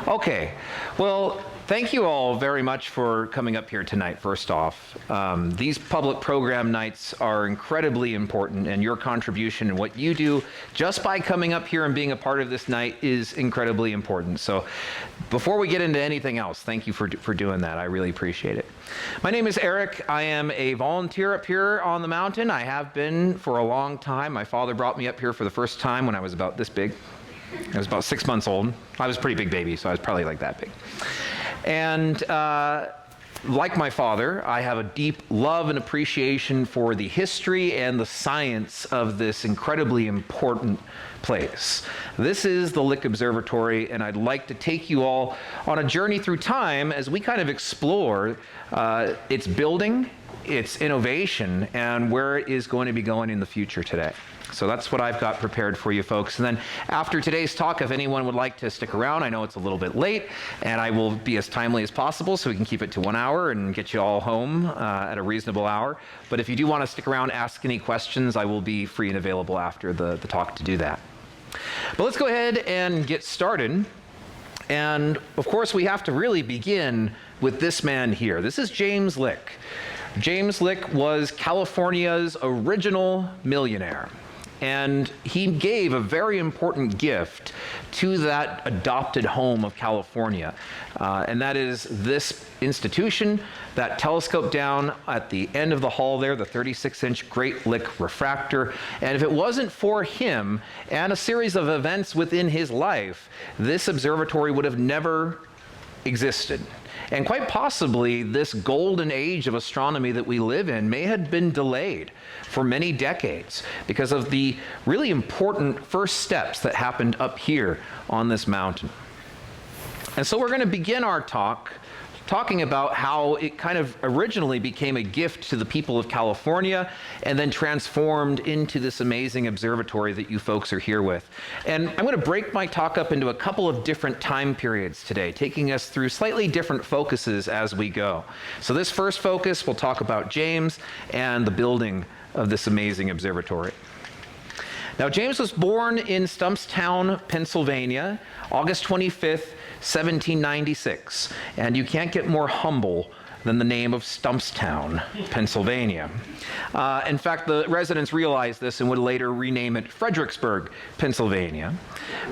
Okay, well, thank you all very much for coming up here tonight, first off. These public program nights are incredibly important, and your contribution and what you do just by coming up here and being a part of this night is incredibly important. So before we get into anything else, thank you for doing that. I really appreciate it. My name is Eric. I am a volunteer up here on the mountain. I have been for a long time. My father brought me up here for the first time when I was about this big. I was about 6 months old. I was a pretty big baby, so I was probably like that big. And like my father, I have a deep love and appreciation for the history and the science of this incredibly important place. This is the Lick Observatory, and I'd like to take you all on a journey through time as we kind of explore its building, its innovation, and where it is going to be going in the future today. So that's what I've got prepared for you folks. And then after today's talk, if anyone would like to stick around, I know it's a little bit late, and I will be as timely as possible so we can keep it to 1 hour and get you all home at a reasonable hour. But if you do want to stick around, ask any questions, I will be free and available after the talk to do that. But let's go ahead and get started. And of course, we have to really begin with this man here. This is James Lick. James Lick was California's original millionaire. And he gave a very important gift to that adopted home of California. And that is this institution, that telescope down at the end of the hall there, the 36-inch Great Lick refractor. And if it wasn't for him and a series of events within his life, this observatory would have never existed. And quite possibly, this golden age of astronomy that we live in may have been delayed for many decades because of the really important first steps that happened up here on this mountain. And so we're going to begin our talk talking about how it kind of originally became a gift to the people of California and then transformed into this amazing observatory that you folks are here with. And I'm going to break my talk up into a couple of different time periods today, taking us through slightly different focuses as we go. So this first focus, we'll talk about James and the building of this amazing observatory. Now, James was born in Stumpstown, Pennsylvania, August 25th, 1796, and you can't get more humble than the name of Stumpstown, Pennsylvania. In fact, the residents realized this and would later rename it Fredericksburg, Pennsylvania.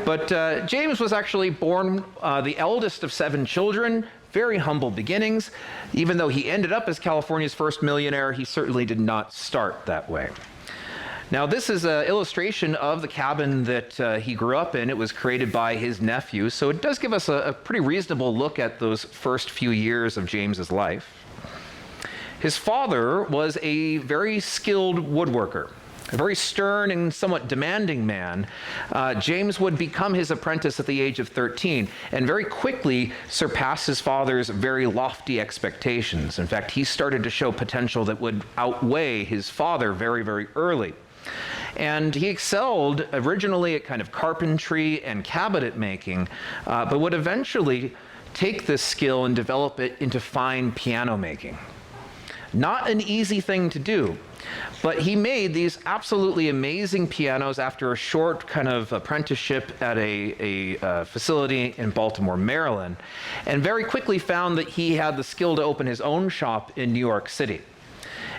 But James was actually born the eldest of 7 children, very humble beginnings. Even though he ended up as California's first millionaire, he certainly did not start that way. Now, this is an illustration of the cabin that he grew up in. It was created by his nephew, so it does give us a pretty reasonable look at those first few years of James's life. His father was a very skilled woodworker, a very stern and somewhat demanding man. James would become his apprentice at the age of 13 and very quickly surpass his father's very lofty expectations. In fact, he started to show potential that would outweigh his father very, very early. And he excelled originally at kind of carpentry and cabinet making, but would eventually take this skill and develop it into fine piano making. Not an easy thing to do, but he made these absolutely amazing pianos after a short kind of apprenticeship at a facility in Baltimore, Maryland, and very quickly found that he had the skill to open his own shop in New York City.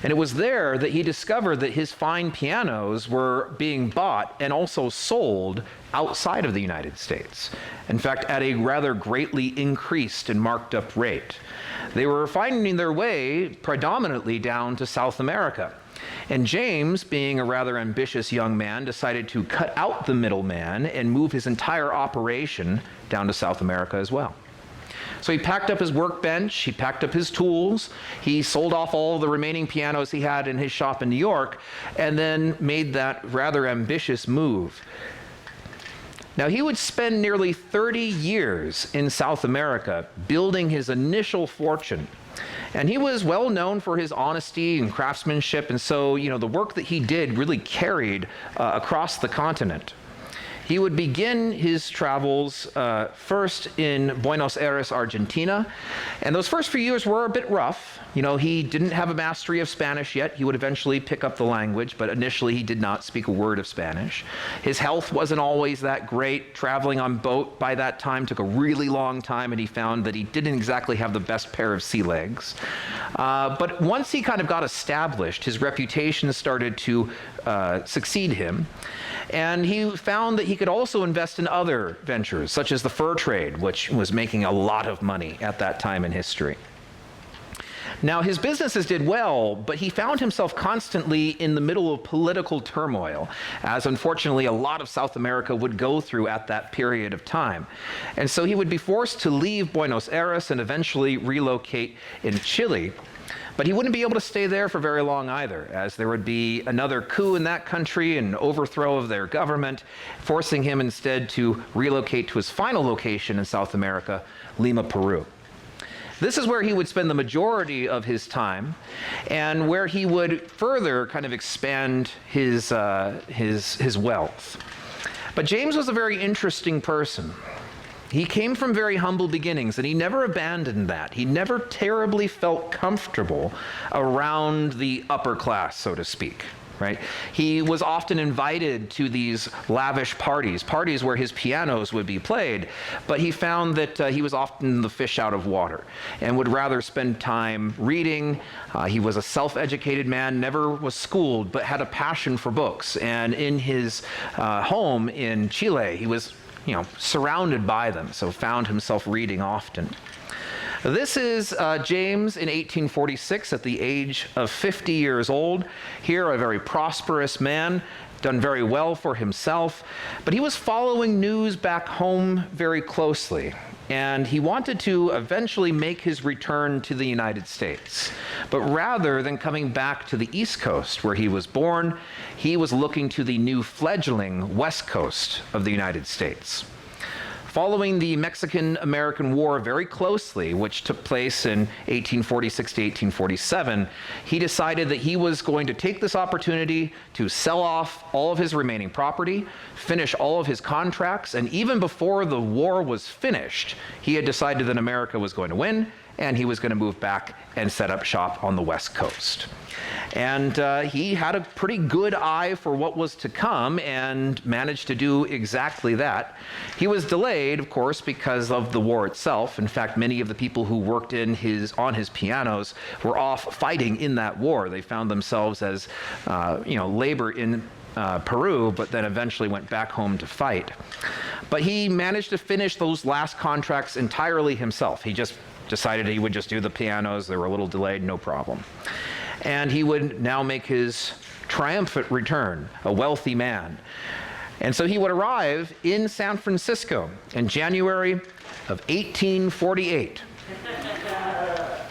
And it was there that he discovered that his fine pianos were being bought and also sold outside of the United States. In fact, at a rather greatly increased and marked up rate. They were finding their way predominantly down to South America. And James, being a rather ambitious young man, decided to cut out the middleman and move his entire operation down to South America as well. So he packed up his workbench, he packed up his tools, he sold off all the remaining pianos he had in his shop in New York, and then made that rather ambitious move. Now, he would spend nearly 30 years in South America building his initial fortune. And he was well known for his honesty and craftsmanship, and so, the work that he did really carried across the continent. He would begin his travels first in Buenos Aires, Argentina. And those first few years were a bit rough. You know, he didn't have a mastery of Spanish yet. He would eventually pick up the language, but initially he did not speak a word of Spanish. His health wasn't always that great. Traveling on boat by that time took a really long time, and he found that he didn't exactly have the best pair of sea legs. But once he kind of got established, his reputation started to succeed him. And he found that he could also invest in other ventures, such as the fur trade, which was making a lot of money at that time in history. Now, his businesses did well, but he found himself constantly in the middle of political turmoil, as unfortunately a lot of South America would go through at that period of time. And so he would be forced to leave Buenos Aires and eventually relocate in Chile. But he wouldn't be able to stay there for very long either, as there would be another coup in that country, an overthrow of their government, forcing him instead to relocate to his final location in South America, Lima, Peru. This is where he would spend the majority of his time, and where he would further kind of expand his wealth. But James was a very interesting person. He came from very humble beginnings, and he never abandoned that. He never terribly felt comfortable around the upper class, so to speak. Right? He was often invited to these lavish parties where his pianos would be played, but he found that he was often the fish out of water and would rather spend time reading. He was a self-educated man, never was schooled, but had a passion for books. And in his home in Chile, he was surrounded by them, so found himself reading often. This is James in 1846 at the age of 50 years old. Here, a very prosperous man, done very well for himself, but he was following news back home very closely, and he wanted to eventually make his return to the United States. But rather than coming back to the East Coast where he was born, he was looking to the new fledgling West Coast of the United States. Following the Mexican-American War very closely, which took place in 1846 to 1847, he decided that he was going to take this opportunity to sell off all of his remaining property, finish all of his contracts, and even before the war was finished, he had decided that America was going to win, and he was going to move back and set up shop on the West Coast. And he had a pretty good eye for what was to come and managed to do exactly that. He was delayed, of course, because of the war itself. In fact, many of the people who worked on his pianos were off fighting in that war. They found themselves as labor in Peru, but then eventually went back home to fight. But he managed to finish those last contracts entirely himself. He just decided he would just do the pianos. They were a little delayed, no problem. And he would now make his triumphant return, a wealthy man. And so he would arrive in San Francisco in January of 1848.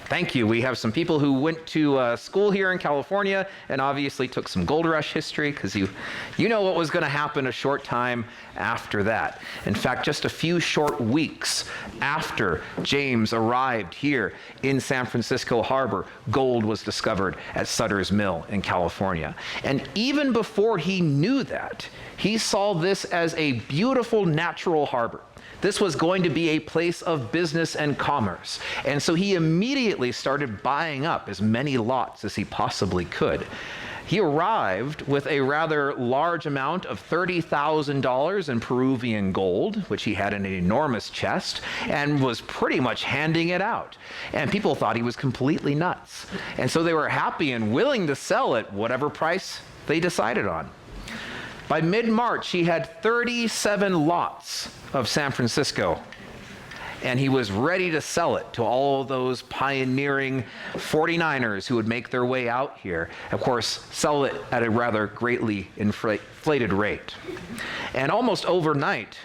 Thank you. We have some people who went to school here in California and obviously took some gold rush history, because you know what was going to happen a short time after that. In fact, just a few short weeks after James arrived here in San Francisco Harbor, gold was discovered at Sutter's Mill in California. And even before he knew that, he saw this as a beautiful natural harbor. This was going to be a place of business and commerce. And so he immediately started buying up as many lots as he possibly could. He arrived with a rather large amount of $30,000 in Peruvian gold, which he had in an enormous chest, and was pretty much handing it out. And people thought he was completely nuts. And so they were happy and willing to sell at whatever price they decided on. By mid-March, he had 37 lots of San Francisco, and he was ready to sell it to all those pioneering 49ers who would make their way out here. Of course, sell it at a rather greatly inflated rate. And almost overnight,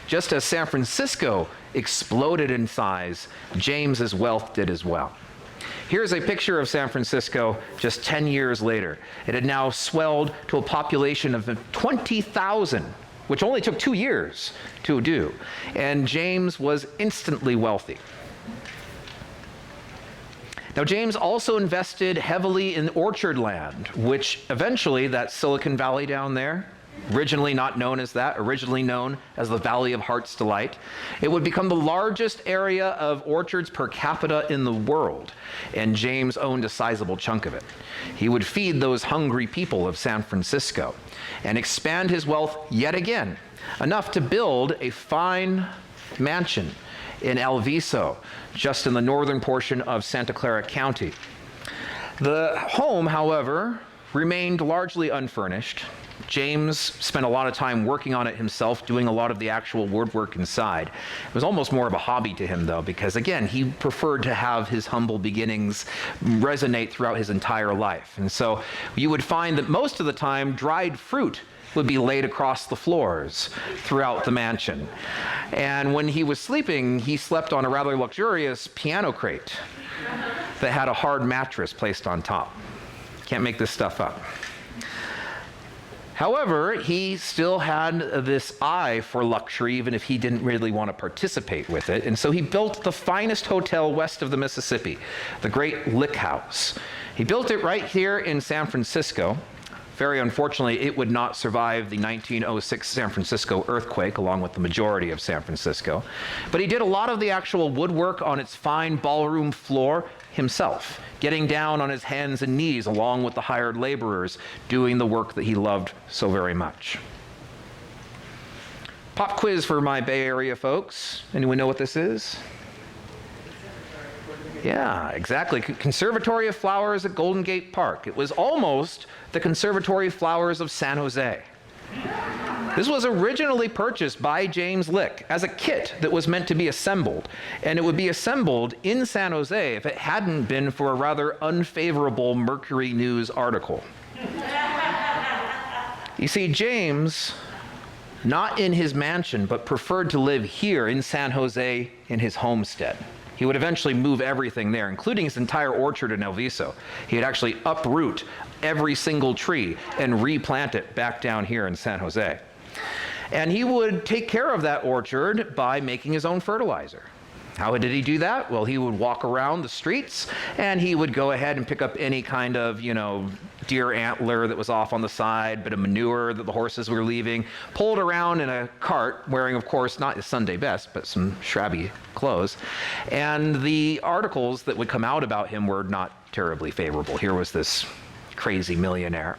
just as San Francisco exploded in size, James's wealth did as well. Here's a picture of San Francisco just 10 years later. It had now swelled to a population of 20,000, which only took 2 years to do. And James was instantly wealthy. Now, James also invested heavily in orchard land, which eventually, that Silicon Valley down there, originally not known as that, originally known as the Valley of Heart's Delight. It would become the largest area of orchards per capita in the world, and James owned a sizable chunk of it. He would feed those hungry people of San Francisco and expand his wealth yet again, enough to build a fine mansion in El Viso, just in the northern portion of Santa Clara County. The home, however, remained largely unfurnished. James spent a lot of time working on it himself, doing a lot of the actual woodwork inside. It was almost more of a hobby to him, though, because, again, he preferred to have his humble beginnings resonate throughout his entire life. And so you would find that most of the time, dried fruit would be laid across the floors throughout the mansion. And when he was sleeping, he slept on a rather luxurious piano crate that had a hard mattress placed on top. Can't make this stuff up. However, he still had this eye for luxury, even if he didn't really want to participate with it. And so he built the finest hotel west of the Mississippi, the Great Lick House. He built it right here in San Francisco. Very unfortunately, it would not survive the 1906 San Francisco earthquake, along with the majority of San Francisco. But he did a lot of the actual woodwork on its fine ballroom floor himself, getting down on his hands and knees along with the hired laborers, doing the work that he loved so very much. Pop quiz for my Bay Area folks. Anyone know what this is? Yeah, exactly. Conservatory of Flowers at Golden Gate Park. It was almost the Conservatory of Flowers of San Jose. This was originally purchased by James Lick as a kit that was meant to be assembled, and it would be assembled in San Jose if it hadn't been for a rather unfavorable Mercury News article. You see, James, not in his mansion, but preferred to live here in San Jose in his homestead. He would eventually move everything there, including his entire orchard in El Viso. He'd actually uproot every single tree and replant it back down here in San Jose. And he would take care of that orchard by making his own fertilizer. How did he do that? Well, he would walk around the streets and he would go ahead and pick up any kind of, deer antler that was off on the side, bit of manure that the horses were leaving, pulled around in a cart, wearing, of course, not his Sunday best, but some shabby clothes. And the articles that would come out about him were not terribly favorable. Here was this crazy millionaire.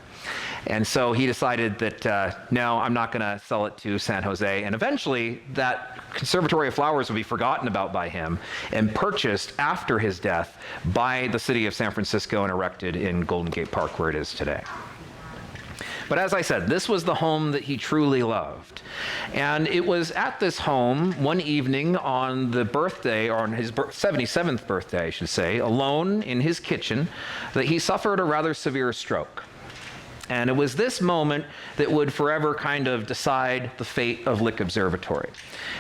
And so he decided that, no, I'm not going to sell it to San Jose. And eventually, that Conservatory of Flowers would be forgotten about by him and purchased after his death by the city of San Francisco and erected in Golden Gate Park, where it is today. But as I said, this was the home that he truly loved. And it was at this home one evening on the birthday, or on his 77th birthday, I should say, alone in his kitchen, that he suffered a rather severe stroke. And it was this moment that would forever kind of decide the fate of Lick Observatory.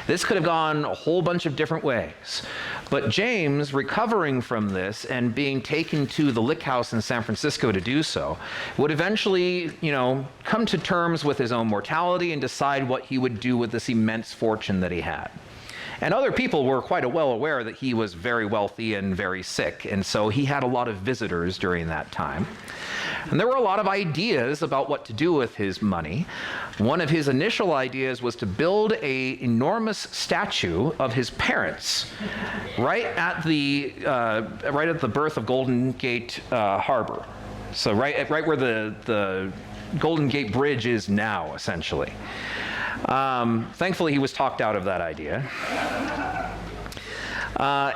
This could have gone a whole bunch of different ways. But James, recovering from this and being taken to the Lick House in San Francisco to do so, would eventually, come to terms with his own mortality and decide what he would do with this immense fortune that he had. And other people were quite well aware that he was very wealthy and very sick, and so he had a lot of visitors during that time. And there were a lot of ideas about what to do with his money. One of his initial ideas was to build an enormous statue of his parents right at the birth of Golden Gate Harbor. So right where the Golden Gate Bridge is now, essentially. Thankfully, he was talked out of that idea.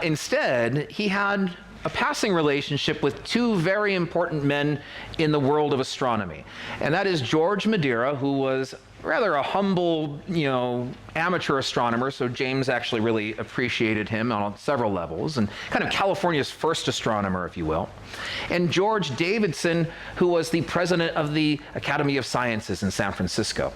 Instead, he had a passing relationship with two very important men in the world of astronomy. And that is George Madeira, who was rather a humble, amateur astronomer, so James actually really appreciated him on several levels, and kind of California's first astronomer, if you will. And George Davidson, who was the president of the Academy of Sciences in San Francisco.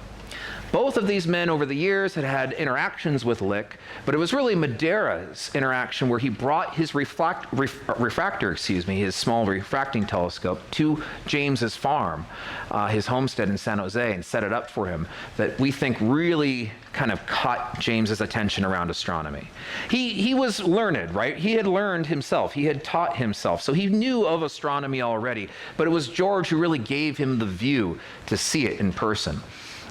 Both of these men over the years had had interactions with Lick, but it was really Madeira's interaction where he brought his refractor, his small refracting telescope, to James's farm, his homestead in San Jose, and set it up for him, that we think really kind of caught James's attention around astronomy. He was learned, right? He had learned himself. He had taught himself. So he knew of astronomy already, but it was George who really gave him the view to see it in person.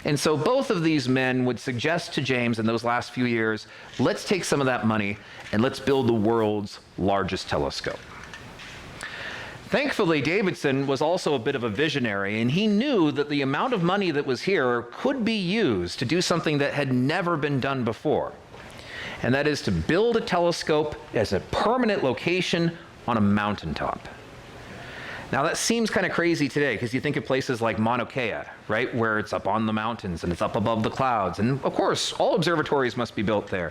And so both of these men would suggest to James in those last few years, let's take some of that money and let's build the world's largest telescope. Thankfully, Davidson was also a bit of a visionary, and he knew that the amount of money that was here could be used to do something that had never been done before. And that is to build a telescope as a permanent location on a mountaintop. Now that seems kind of crazy today because you think of places like Mauna Kea, right, where it's up on the mountains and it's up above the clouds. And of course, all observatories must be built there.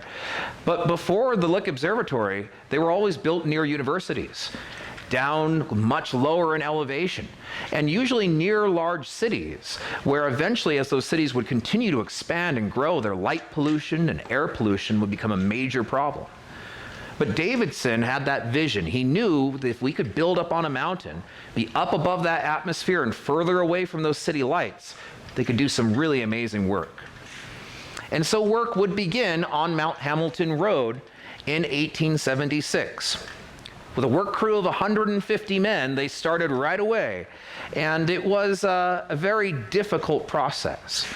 But before the Lick Observatory, they were always built near universities, down much lower in elevation, and usually near large cities, where eventually, as those cities would continue to expand and grow, their light pollution and air pollution would become a major problem. But Davidson had that vision. He knew that if we could build up on a mountain, be up above that atmosphere and further away from those city lights, they could do some really amazing work. And so work would begin on Mount Hamilton Road in 1876. With a work crew of 150 men, they started right away. And it was a very difficult process.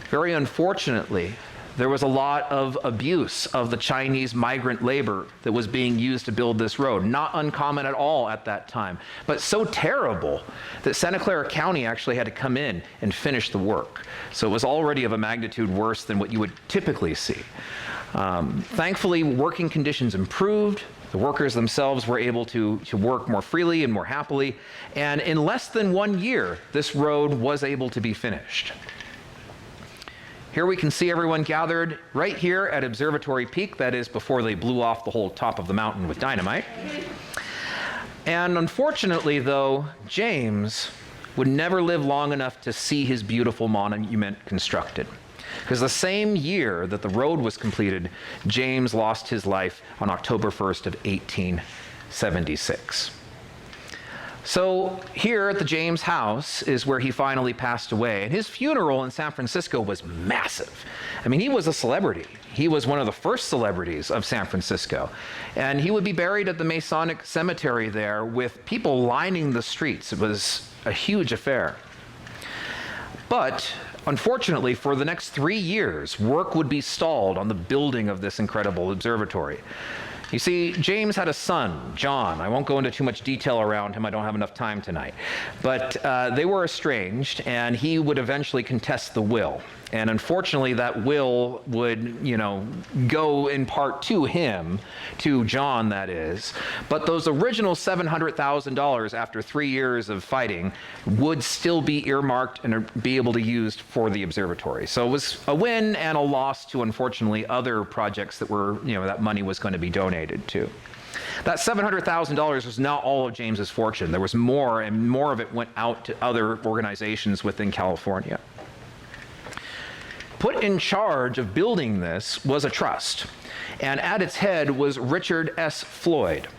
Very unfortunately, there was a lot of abuse of the Chinese migrant labor that was being used to build this road. Not uncommon at all at that time, but so terrible that Santa Clara County actually had to come in and finish the work. So it was already of a magnitude worse than what you would typically see. Thankfully, working conditions improved. The workers themselves were able to work more freely and more happily. And in less than 1 year, this road was able to be finished. Here we can see everyone gathered right here at Observatory Peak, that is before they blew off the whole top of the mountain with dynamite. And unfortunately, though, James would never live long enough to see his beautiful monument constructed. Because the same year that the road was completed, James lost his life on October 1st of 1876. So here at the James house is where he finally passed away. And his funeral in San Francisco was massive. I mean, he was a celebrity. He was one of the first celebrities of San Francisco. And he would be buried at the Masonic Cemetery there with people lining the streets. It was a huge affair. But unfortunately, for the next 3 years, work would be stalled on the building of this incredible observatory. You see, James had a son, John. I won't go into too much detail around him. I don't have enough time tonight. But they were estranged, and he would eventually contest the will. And unfortunately, that will would, go in part to him, to John, that is. But those original $700,000 after 3 years of fighting would still be earmarked and be able to be used for the observatory. So it was a win and a loss to, unfortunately, other projects that were, that money was going to be donated to. That $700,000 was not all of James's fortune. There was more, and more of it went out to other organizations within California. Put in charge of building this was a trust, and at its head was Richard S. Floyd.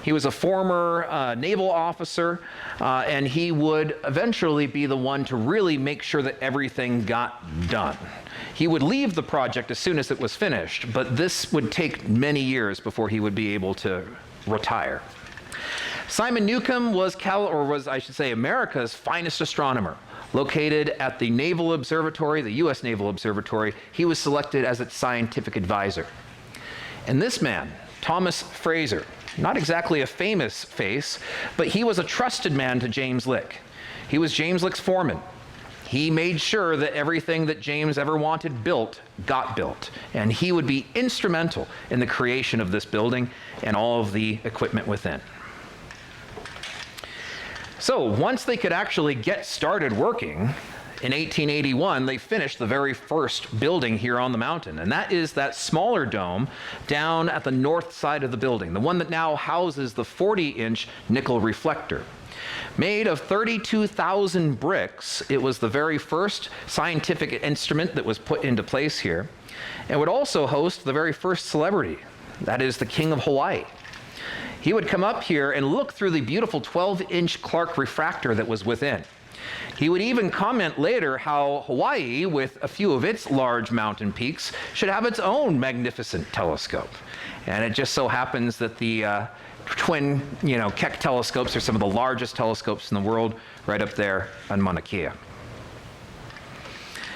He was a former naval officer, and he would eventually be the one to really make sure that everything got done. He would leave the project as soon as it was finished, but this would take many years before he would be able to retire. Simon Newcomb was America's finest astronomer. Located at the Naval Observatory, the U.S. Naval Observatory, he was selected as its scientific advisor. And this man, Thomas Fraser, not exactly a famous face, but he was a trusted man to James Lick. He was James Lick's foreman. He made sure that everything that James ever wanted built got built, and he would be instrumental in the creation of this building and all of the equipment within. So once they could actually get started working, in 1881, they finished the very first building here on the mountain, and that is that smaller dome down at the north side of the building, the one that now houses the 40-inch nickel reflector. Made of 32,000 bricks, it was the very first scientific instrument that was put into place here, and would also host the very first celebrity, that is the King of Hawaii. He would come up here and look through the beautiful 12-inch Clark refractor that was within. He would even comment later how Hawaii, with a few of its large mountain peaks, should have its own magnificent telescope. And it just so happens that the twin, Keck telescopes are some of the largest telescopes in the world, right up there on Mauna Kea.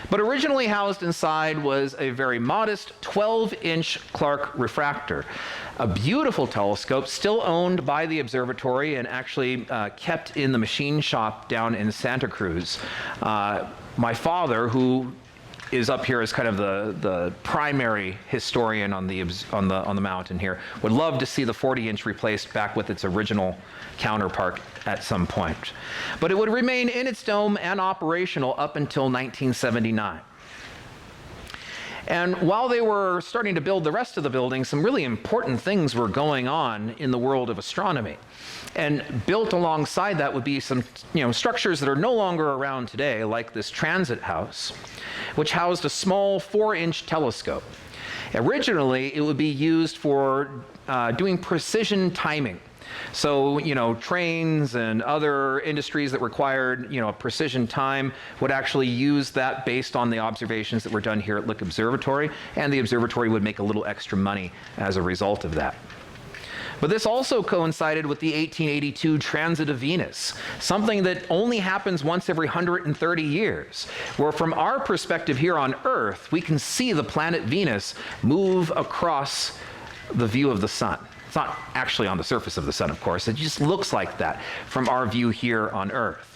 But originally housed inside was a very modest 12-inch Clark refractor, a beautiful telescope still owned by the observatory and actually kept in the machine shop down in Santa Cruz. My father, who is up here as kind of the primary historian on the mountain here, would love to see the 40-inch replaced back with its original counterpart at some point. But it would remain in its dome and operational up until 1979. And while they were starting to build the rest of the building, some really important things were going on in the world of astronomy. And built alongside that would be some structures that are no longer around today, like this transit house, which housed a small 4-inch telescope. Originally, it would be used for doing precision timing. So, trains and other industries that required, precision time would actually use that based on the observations that were done here at Lick Observatory, and the observatory would make a little extra money as a result of that. But this also coincided with the 1882 transit of Venus, something that only happens once every 130 years, where from our perspective here on Earth, we can see the planet Venus move across the view of the sun. It's not actually on the surface of the sun, of course. It just looks like that from our view here on Earth.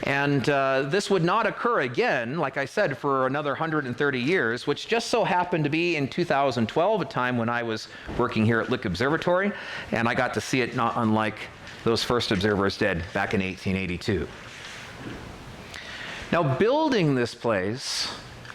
And this would not occur again, like I said, for another 130 years, which just so happened to be in 2012, a time when I was working here at Lick Observatory, and I got to see it not unlike those first observers did back in 1882. Now, building this place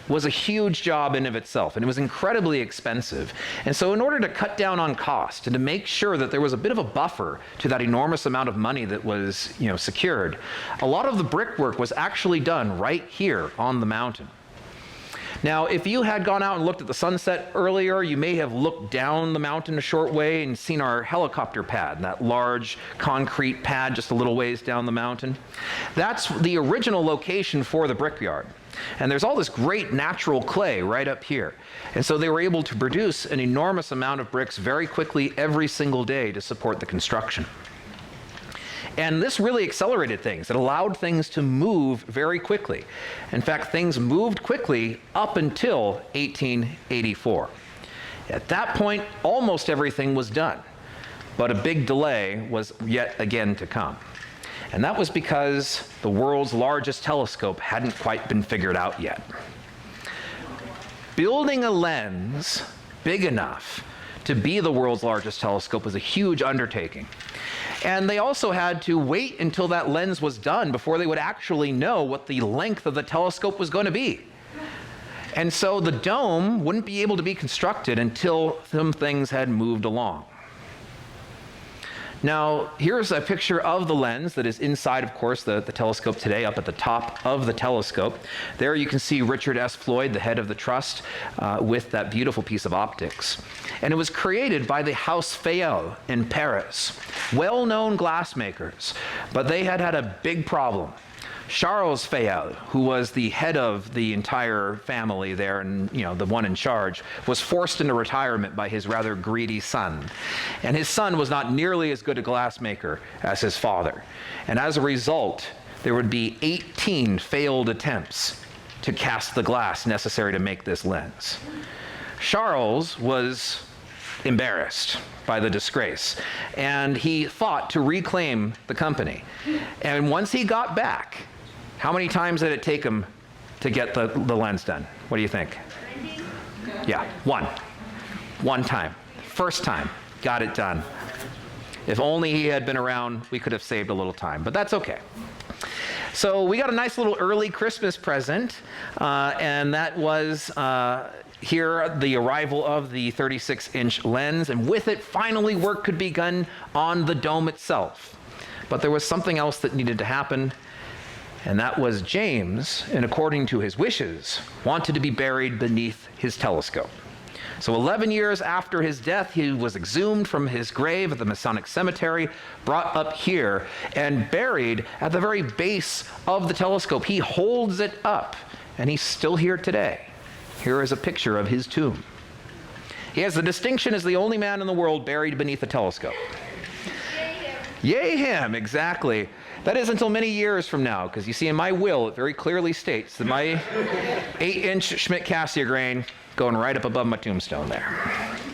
was a huge job in of itself, and it was incredibly expensive. And so in order to cut down on cost and to make sure that there was a bit of a buffer to that enormous amount of money that was secured, a lot of the brickwork was actually done right here on the mountain. Now, if you had gone out and looked at the sunset earlier, you may have looked down the mountain a short way and seen our helicopter pad, that large concrete pad just a little ways down the mountain. That's the original location for the brickyard. And there's all this great natural clay right up here. And so they were able to produce an enormous amount of bricks very quickly every single day to support the construction. And this really accelerated things. It allowed things to move very quickly. In fact, things moved quickly up until 1884. At that point, almost everything was done. But a big delay was yet again to come. And that was because the world's largest telescope hadn't quite been figured out yet. Building a lens big enough to be the world's largest telescope was a huge undertaking. And they also had to wait until that lens was done before they would actually know what the length of the telescope was going to be. And so the dome wouldn't be able to be constructed until some things had moved along. Now, here's a picture of the lens that is inside, of course, the telescope today, up at the top of the telescope. There you can see Richard S. Floyd, the head of the trust, with that beautiful piece of optics. And it was created by the House Fayel in Paris, well-known glassmakers, but they had a big problem. Charles Fayel, who was the head of the entire family there and the one in charge, was forced into retirement by his rather greedy son. And his son was not nearly as good a glassmaker as his father. And as a result, there would be 18 failed attempts to cast the glass necessary to make this lens. Charles was embarrassed by the disgrace, and he fought to reclaim the company. And once he got back, how many times did it take him to get the lens done? What do you think? Yeah, one time. First time, got it done. If only he had been around, we could have saved a little time, but that's okay. So we got a nice little early Christmas present, and that was here the arrival of the 36-inch lens, and with it, finally work could be begun on the dome itself. But there was something else that needed to happen, and that was James, and according to his wishes, wanted to be buried beneath his telescope. So 11 years after his death, he was exhumed from his grave at the Masonic Cemetery, brought up here, and buried at the very base of the telescope. He holds it up, and he's still here today. Here is a picture of his tomb. He has the distinction as the only man in the world buried beneath a telescope. Yay him, exactly. That is until many years from now, because you see in my will, it very clearly states that my 8-inch Schmidt-Cassegrain going right up above my tombstone there.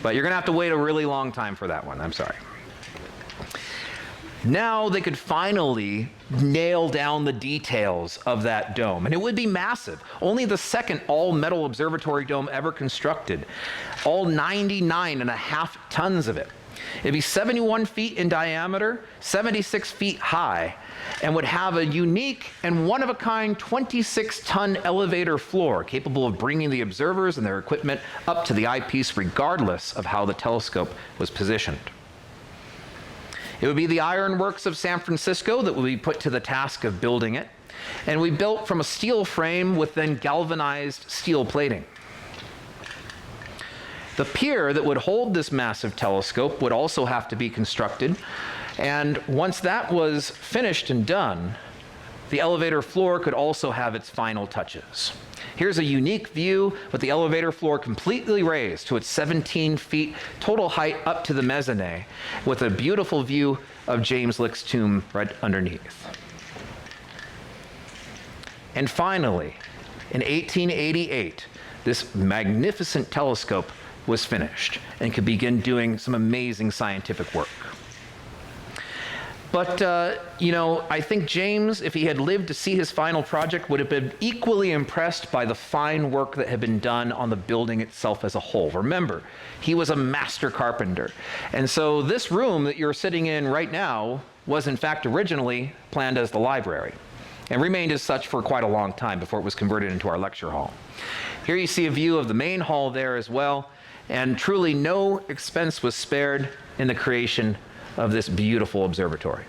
But you're going to have to wait a really long time for that one. I'm sorry. Now they could finally nail down the details of that dome, and it would be massive. Only the second all-metal observatory dome ever constructed, all 99.5 tons of it. It'd be 71 feet in diameter, 76 feet high, and would have a unique and one-of-a-kind 26-ton elevator floor capable of bringing the observers and their equipment up to the eyepiece regardless of how the telescope was positioned. It would be the ironworks of San Francisco that would be put to the task of building it, and we built from a steel frame with then galvanized steel plating. The pier that would hold this massive telescope would also have to be constructed, and once that was finished and done, the elevator floor could also have its final touches. Here's a unique view with the elevator floor completely raised to its 17 feet total height up to the mezzanine, with a beautiful view of James Lick's tomb right underneath. And finally, in 1888, this magnificent telescope was finished and could begin doing some amazing scientific work. But, I think James, if he had lived to see his final project, would have been equally impressed by the fine work that had been done on the building itself as a whole. Remember, he was a master carpenter. And so this room that you're sitting in right now was in fact originally planned as the library and remained as such for quite a long time before it was converted into our lecture hall. Here you see a view of the main hall there as well, and truly no expense was spared in the creation of this beautiful observatory.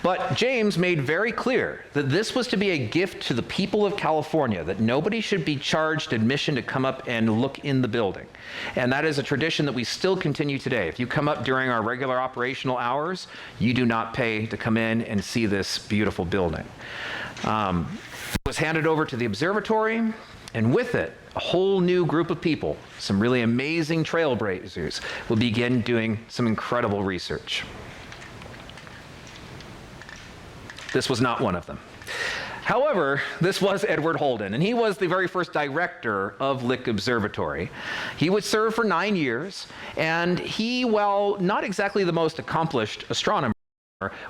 But James made very clear that this was to be a gift to the people of California, that nobody should be charged admission to come up and look in the building. And that is a tradition that we still continue today. If you come up during our regular operational hours, you do not pay to come in and see this beautiful building. It was handed over to the observatory, and with it, a whole new group of people, some really amazing trailblazers, will begin doing some incredible research. This was not one of them. However, this was Edward Holden, and he was the very first director of Lick Observatory. He would serve for 9 years, and he, while not exactly the most accomplished astronomer,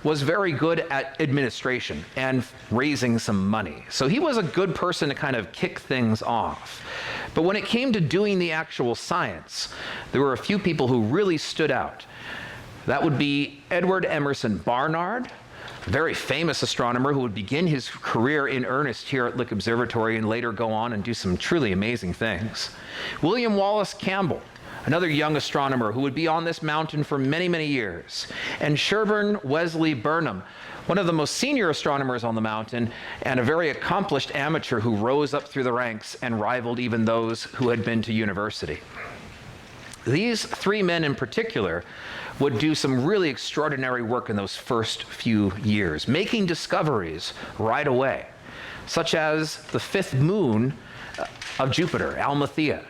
was very good at administration and raising some money. So he was a good person to kind of kick things off. But when it came to doing the actual science, there were a few people who really stood out. That would be Edward Emerson Barnard, a very famous astronomer who would begin his career in earnest here at Lick Observatory and later go on and do some truly amazing things. William Wallace Campbell, another young astronomer who would be on this mountain for many, many years. And Sherburne Wesley Burnham, one of the most senior astronomers on the mountain and a very accomplished amateur who rose up through the ranks and rivaled even those who had been to university. These three men in particular would do some really extraordinary work in those first few years, making discoveries right away, such as the fifth moon of Jupiter, Almathea,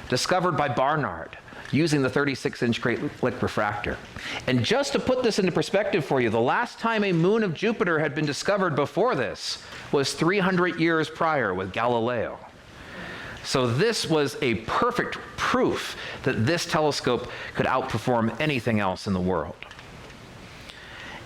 discovered by Barnard using the 36-inch Great Lick refractor. And just to put this into perspective for you, the last time a moon of Jupiter had been discovered before this was 300 years prior with Galileo. So this was a perfect proof that this telescope could outperform anything else in the world.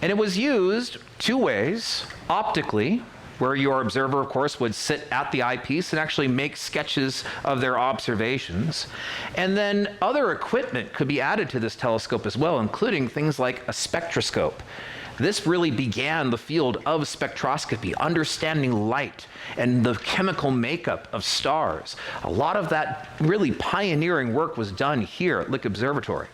And it was used two ways: optically, where your observer, of course, would sit at the eyepiece and actually make sketches of their observations. And then other equipment could be added to this telescope as well, including things like a spectroscope. This really began the field of spectroscopy, understanding light and the chemical makeup of stars. A lot of that really pioneering work was done here at Lick Observatory.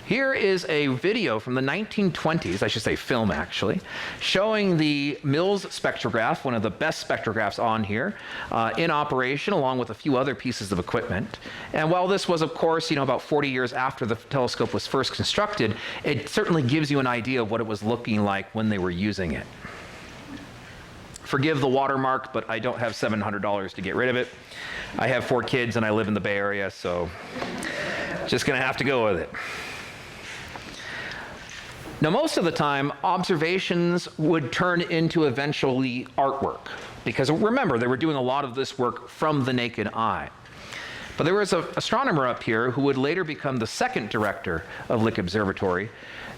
Here is a video from the 1920s, I should say film actually, showing the Mills spectrograph, one of the best spectrographs on here, in operation along with a few other pieces of equipment. And while this was, of course, about 40 years after the telescope was first constructed, it certainly gives you an idea of what it was looking like when they were using it. Forgive the watermark, but I don't have $700 to get rid of it. I have 4 kids and I live in the Bay Area, so just gonna have to go with it. Now, most of the time, observations would turn into eventually artwork, because remember, they were doing a lot of this work from the naked eye. But there was an astronomer up here who would later become the second director of Lick Observatory,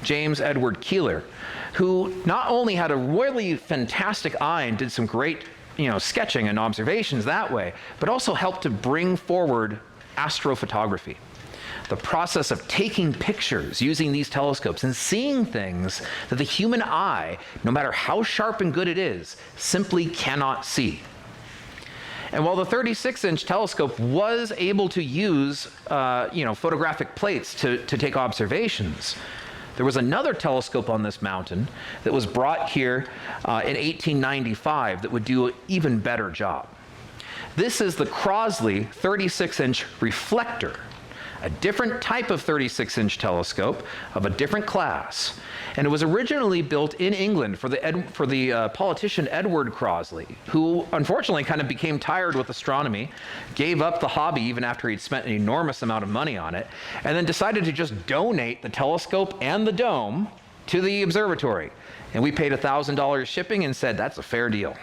James Edward Keeler, who not only had a really fantastic eye and did some great sketching and observations that way, but also helped to bring forward astrophotography. The process of taking pictures using these telescopes and seeing things that the human eye, no matter how sharp and good it is, simply cannot see. And while the 36-inch telescope was able to use photographic plates to take observations, there was another telescope on this mountain that was brought here in 1895 that would do an even better job. This is the Crosley 36-inch reflector, a different type of 36-inch telescope of a different class. And it was originally built in England for the politician Edward Crosley, who unfortunately kind of became tired with astronomy, gave up the hobby even after he'd spent an enormous amount of money on it, and then decided to just donate the telescope and the dome to the observatory. And we paid $1,000 shipping and said, that's a fair deal.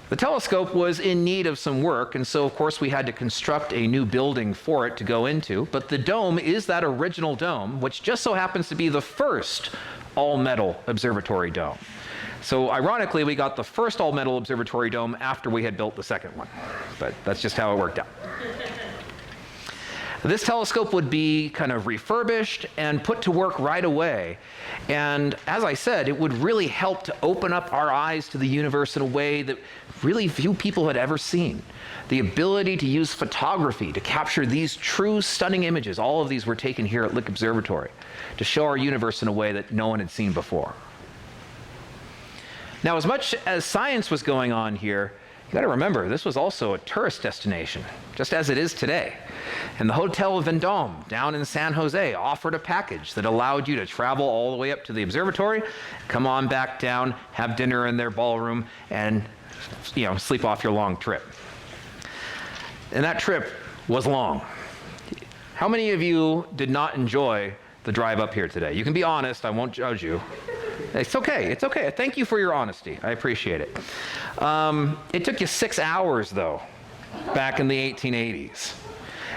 The telescope was in need of some work, and so of course we had to construct a new building for it to go into, but the dome is that original dome, which just so happens to be the first all-metal observatory dome. So ironically, we got the first all-metal observatory dome after we had built the second one, but that's just how it worked out. This telescope would be kind of refurbished and put to work right away. And as I said, it would really help to open up our eyes to the universe in a way that really few people had ever seen. The ability to use photography to capture these true stunning images, all of these were taken here at Lick Observatory, to show our universe in a way that no one had seen before. Now, as much as science was going on here, you got to remember, this was also a tourist destination, just as it is today. And the Hotel Vendôme down in San Jose offered a package that allowed you to travel all the way up to the observatory, come on back down, have dinner in their ballroom, and sleep off your long trip. And that trip was long. How many of you did not enjoy the drive up here today? You can be honest, I won't judge you. It's okay, it's okay. Thank you for your honesty. I appreciate it. It took you 6 hours, though, back in the 1880s.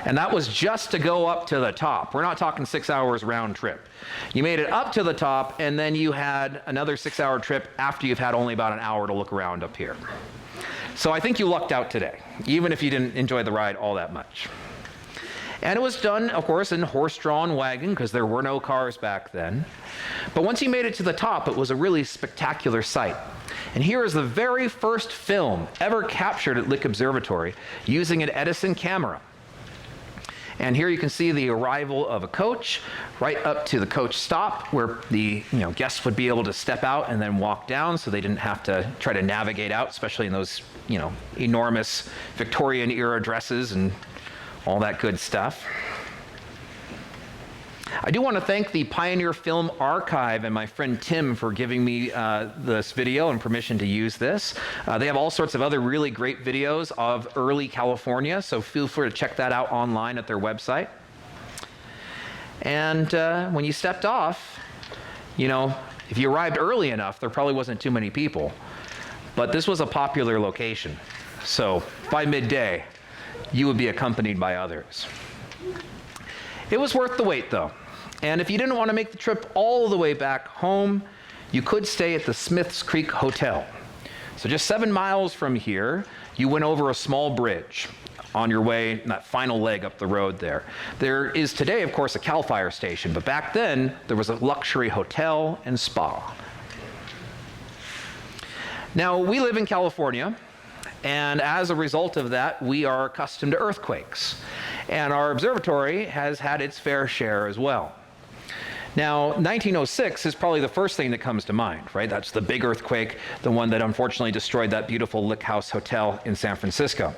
And that was just to go up to the top. We're not talking 6 hours round trip. You made it up to the top, and then you had another 6-hour trip after you've had only about an hour to look around up here. So I think you lucked out today, even if you didn't enjoy the ride all that much. And it was done, of course, in horse-drawn wagon, because there were no cars back then. But once you made it to the top, it was a really spectacular sight. And here is the very first film ever captured at Lick Observatory using an Edison camera. And here you can see the arrival of a coach right up to the coach stop, where the guests would be able to step out and then walk down, so they didn't have to try to navigate out, especially in those enormous Victorian era dresses and all that good stuff. I do want to thank the Pioneer Film Archive and my friend Tim for giving me this video and permission to use this. They have all sorts of other really great videos of early California, so feel free to check that out online at their website. And when you stepped off, if you arrived early enough, there probably wasn't too many people. But this was a popular location, so by midday, you would be accompanied by others. It was worth the wait, though. And if you didn't want to make the trip all the way back home, you could stay at the Smiths Creek Hotel. So just 7 miles from here, you went over a small bridge on your way, that final leg up the road there. There is today, of course, a CAL FIRE station, but back then, there was a luxury hotel and spa. Now, we live in California, and as a result of that, we are accustomed to earthquakes. And our observatory has had its fair share as well. Now, 1906 is probably the first thing that comes to mind, right? That's the big earthquake, the one that unfortunately destroyed that beautiful Lick House Hotel in San Francisco.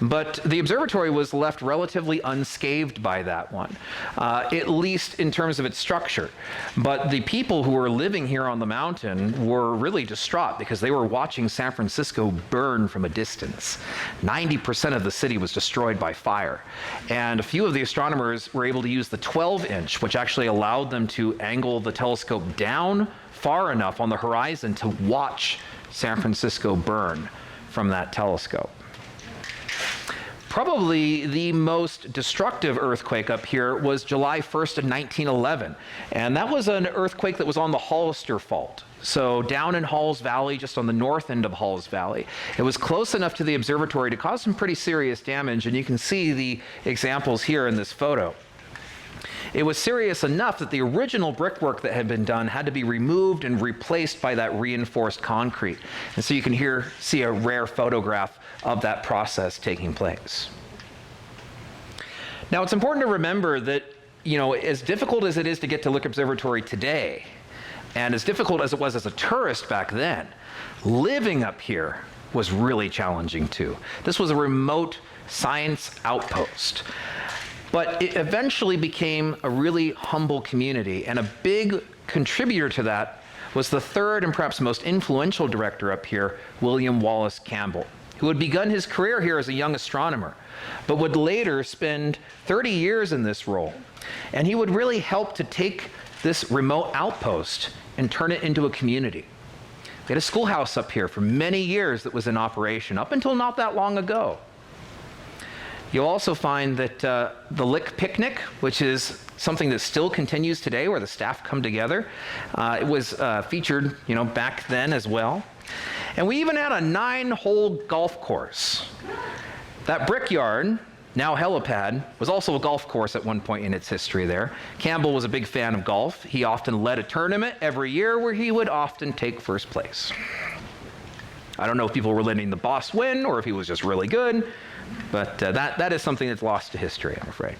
But the observatory was left relatively unscathed by that one, at least in terms of its structure. But the people who were living here on the mountain were really distraught because they were watching San Francisco burn from a distance. 90% of the city was destroyed by fire. And a few of the astronomers were able to use the 12-inch, which actually allowed them to angle the telescope down far enough on the horizon to watch San Francisco burn from that telescope. Probably the most destructive earthquake up here was July 1st of 1911. And that was an earthquake that was on the Hollister Fault. So down in Halls Valley, just on the north end of Halls Valley. It was close enough to the observatory to cause some pretty serious damage, and you can see the examples here in this photo. It was serious enough that the original brickwork that had been done had to be removed and replaced by that reinforced concrete. And so you can see a rare photograph of that process taking place. Now, it's important to remember that, as difficult as it is to get to Lick Observatory today, and as difficult as it was as a tourist back then, living up here was really challenging too. This was a remote science outpost. But it eventually became a really humble community, and a big contributor to that was the third and perhaps most influential director up here, William Wallace Campbell, who had begun his career here as a young astronomer, but would later spend 30 years in this role. And he would really help to take this remote outpost and turn it into a community. We had a schoolhouse up here for many years that was in operation, up until not that long ago. You'll also find that the Lick Picnic, which is something that still continues today, where the staff come together, it was featured, back then as well. And we even had a 9-hole golf course. That brickyard, now helipad, was also a golf course at one point in its history there. Campbell was a big fan of golf. He often led a tournament every year where he would often take first place. I don't know if people were letting the boss win or if he was just really good, but that is something that's lost to history, I'm afraid.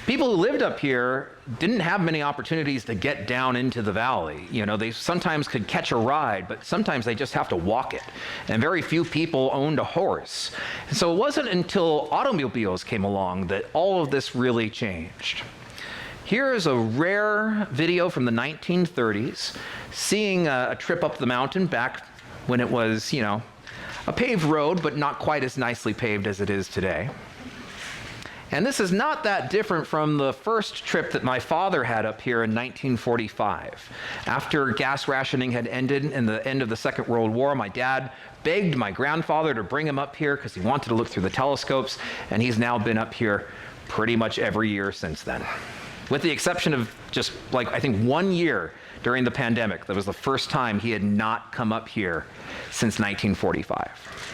People who lived up here didn't have many opportunities to get down into the valley. They sometimes could catch a ride, but sometimes they just have to walk it. And very few people owned a horse. And so it wasn't until automobiles came along that all of this really changed. Here is a rare video from the 1930s, seeing a trip up the mountain back when it was, a paved road, but not quite as nicely paved as it is today. And this is not that different from the first trip that my father had up here in 1945. After gas rationing had ended in the end of the Second World War, my dad begged my grandfather to bring him up here because he wanted to look through the telescopes, and he's now been up here pretty much every year since then. With the exception of just I think 1 year during the pandemic. That was the first time he had not come up here since 1945.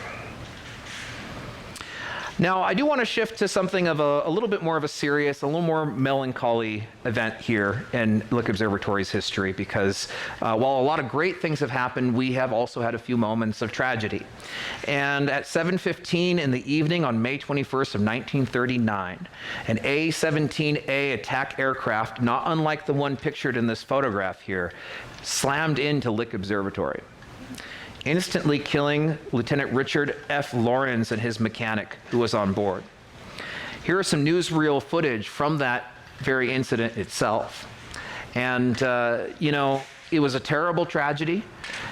Now, I do want to shift to something of a little bit more of a serious, a little more melancholy event here in Lick Observatory's history, because while a lot of great things have happened, we have also had a few moments of tragedy. And at 7:15 in the evening on May 21st of 1939, an A-17A attack aircraft, not unlike the one pictured in this photograph here, slammed into Lick Observatory, instantly killing Lieutenant Richard F. Lawrence and his mechanic who was on board. Here are some newsreel footage from that very incident itself. And, it was a terrible tragedy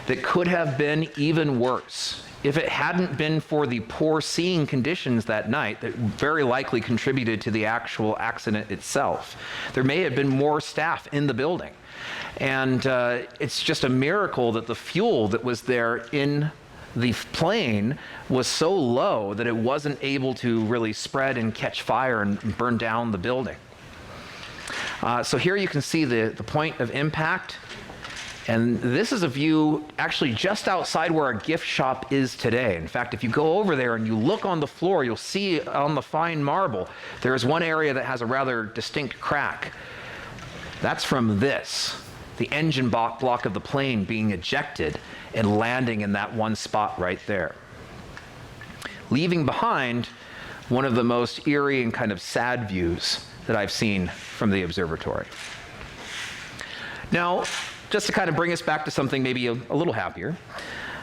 that could have been even worse if it hadn't been for the poor seeing conditions that night that very likely contributed to the actual accident itself. There may have been more staff in the building. And it's just a miracle that the fuel that was there in the plane was so low that it wasn't able to really spread and catch fire and burn down the building. So here you can see the point of impact. And this is a view actually just outside where our gift shop is today. In fact, if you go over there and you look on the floor, you'll see on the fine marble, there is one area that has a rather distinct crack. That's from this, the engine block of the plane being ejected and landing in that one spot right there, leaving behind one of the most eerie and kind of sad views that I've seen from the observatory. Now, just to kind of bring us back to something maybe a little happier,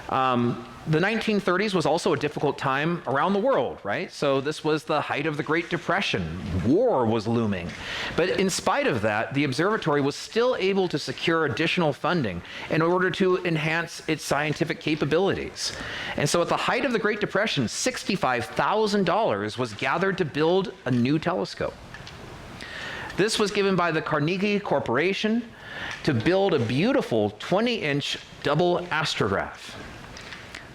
The 1930s was also a difficult time around the world, right? So this was the height of the Great Depression. War was looming. But in spite of that, the observatory was still able to secure additional funding in order to enhance its scientific capabilities. And so at the height of the Great Depression, $65,000 was gathered to build a new telescope. This was given by the Carnegie Corporation to build a beautiful 20-inch double astrograph.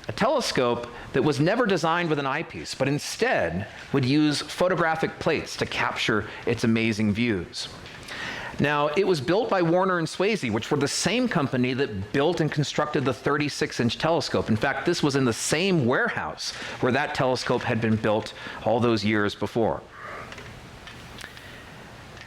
A telescope that was never designed with an eyepiece, but instead would use photographic plates to capture its amazing views. Now, it was built by Warner and Swasey, which were the same company that built and constructed the 36-inch telescope. In fact, this was in the same warehouse where that telescope had been built all those years before.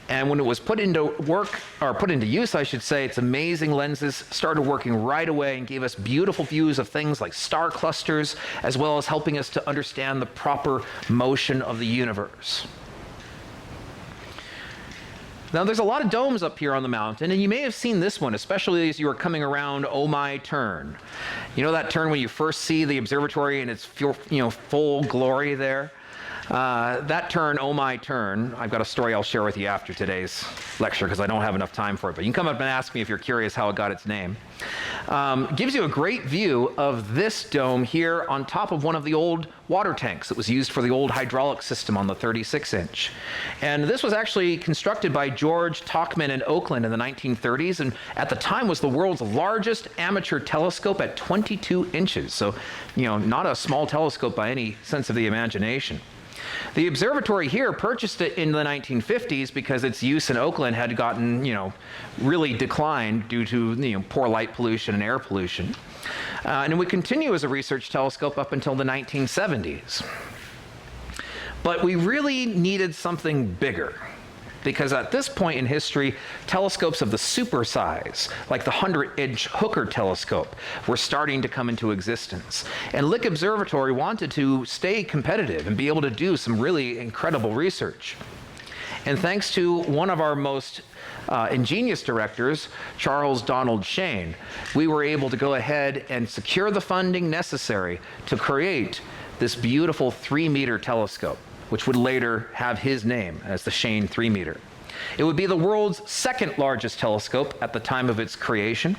And when it was put into use, I should say, its amazing lenses started working right away and gave us beautiful views of things like star clusters, as well as helping us to understand the proper motion of the universe. Now, there's a lot of domes up here on the mountain, and you may have seen this one, especially as you were coming around Oh My Turn. You know that turn when you first see the observatory in its full glory there? That turn, Oh My Turn, I've got a story I'll share with you after today's lecture because I don't have enough time for it, but you can come up and ask me if you're curious how it got its name. Gives you a great view of this dome here on top of one of the old water tanks that was used for the old hydraulic system on the 36-inch. And this was actually constructed by George Tauchman in Oakland in the 1930s, and at the time was the world's largest amateur telescope at 22 inches. So, not a small telescope by any sense of the imagination. The observatory here purchased it in the 1950s because its use in Oakland had gotten, really declined due to poor light pollution and air pollution. And it would continue as a research telescope up until the 1970s. But we really needed something bigger, because at this point in history, telescopes of the super size, like the 100-inch Hooker telescope, were starting to come into existence. And Lick Observatory wanted to stay competitive and be able to do some really incredible research. And thanks to one of our most ingenious directors, Charles Donald Shane, we were able to go ahead and secure the funding necessary to create this beautiful 3-meter telescope, which would later have his name as the Shane 3-meter. It would be the world's second largest telescope at the time of its creation.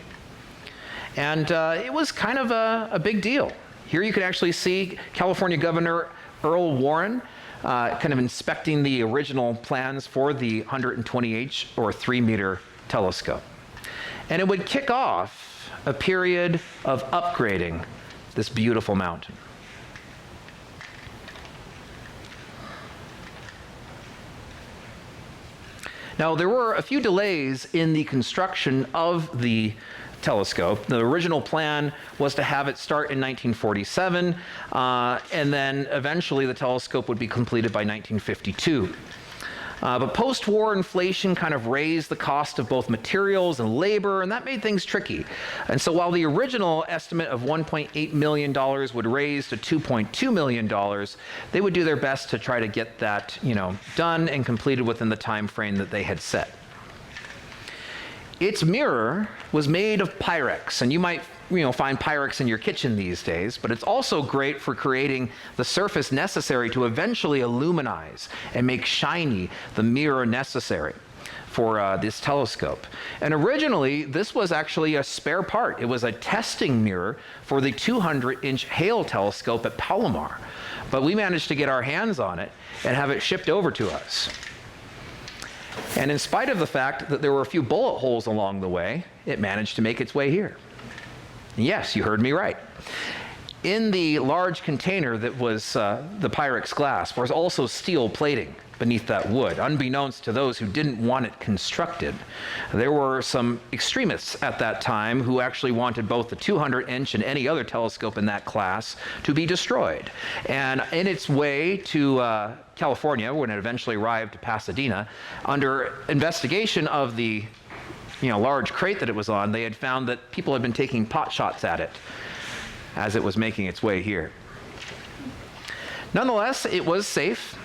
And it was kind of a big deal. Here you can actually see California Governor Earl Warren kind of inspecting the original plans for the 120-inch or 3-meter telescope. And it would kick off a period of upgrading this beautiful mountain. Now, there were a few delays in the construction of the telescope. The original plan was to have it start in 1947, and then eventually the telescope would be completed by 1952. But post-war inflation kind of raised the cost of both materials and labor, and that made things tricky. And so while the original estimate of $1.8 million would raise to $2.2 million, they would do their best to try to get that, done and completed within the time frame that they had set. Its mirror was made of Pyrex, and you might find Pyrex in your kitchen these days, but it's also great for creating the surface necessary to eventually illuminize and make shiny the mirror necessary for this telescope. And originally, this was actually a spare part. It was a testing mirror for the 200-inch Hale telescope at Palomar, but we managed to get our hands on it and have it shipped over to us. And in spite of the fact that there were a few bullet holes along the way, it managed to make its way here. Yes, you heard me right. In the large container that was the Pyrex glass was also steel plating beneath that wood, unbeknownst to those who didn't want it constructed. There were some extremists at that time who actually wanted both the 200-inch and any other telescope in that class to be destroyed. And in its way to California, when it eventually arrived to Pasadena, under investigation of the large crate that it was on, they had found that people had been taking pot shots at it as it was making its way here. Nonetheless, it was safe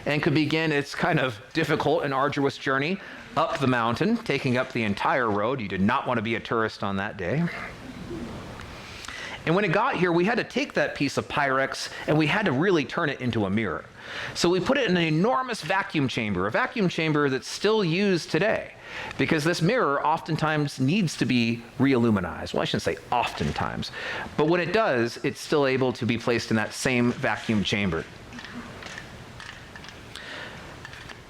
and could begin its kind of difficult and arduous journey up the mountain, taking up the entire road. You did not want to be a tourist on that day. And when it got here, we had to take that piece of Pyrex and we had to really turn it into a mirror. So we put it in an enormous vacuum chamber, a vacuum chamber that's still used today, because this mirror oftentimes needs to be re-illuminized. Well, I shouldn't say oftentimes, but when it does, it's still able to be placed in that same vacuum chamber.